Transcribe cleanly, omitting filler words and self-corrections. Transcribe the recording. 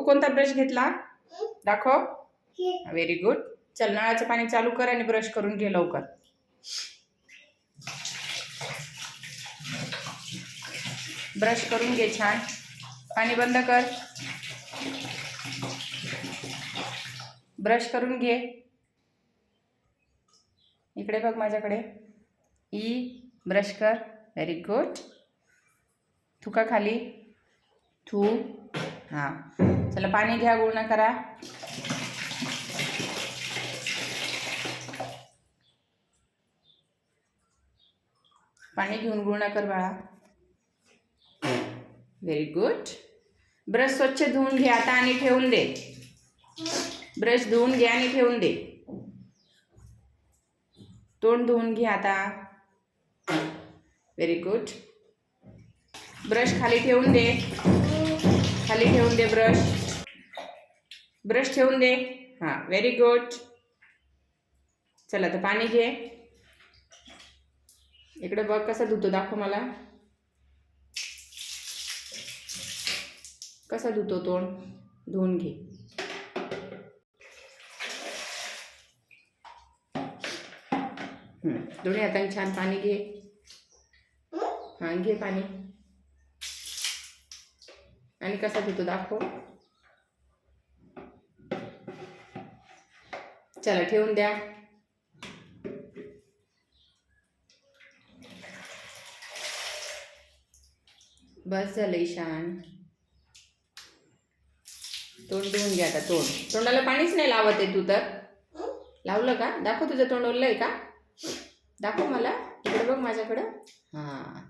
बघू कोणता ब्रश घेतला, दाखव. Very good. चल नळाचं पाणी चालू कर आणि ब्रश करून घे लवकर. ब्रश करून घे छान. पाणी बंद कर. ब्रश करून घे. इकडे बघ माझ्याकडे. ब्रश कर. Very good. थुका खाली. थू. हां, चला पाणी घ्या, गुळणा करा. पाणी घेऊन गुळणा कर बाळा. Very good. ब्रश स्वच्छ धुवून घे आता आणि ठेवून दे. ब्रश धुवून घे आणि ठेवून दे. तोंड धुवून घे आता. Very good. ब्रश खाली ठेवून दे. खाली ठेवून दे ब्रश. ब्रश ठेवून दे. हां, व्हेरी गुड. चला आता पाणी घे. इकडे बघ कसं धुतो, दाखव मला. कसं धुतो तोंड, धुवून घे. दोन्ही हाताने छान पाणी घे. हां, घे पाणी. आणि कसा धुतो दाखव. चला ठेवून द्या. बस झालं ईशान. तोंड धुवून घ्या आता. तोंडाला पाणीच नाही लावत आहे तू तर. लावलं का? दाखव तुझं तोंड ओललं आहे का? दाखव मला. इकडे बघ माझ्याकडं. हां,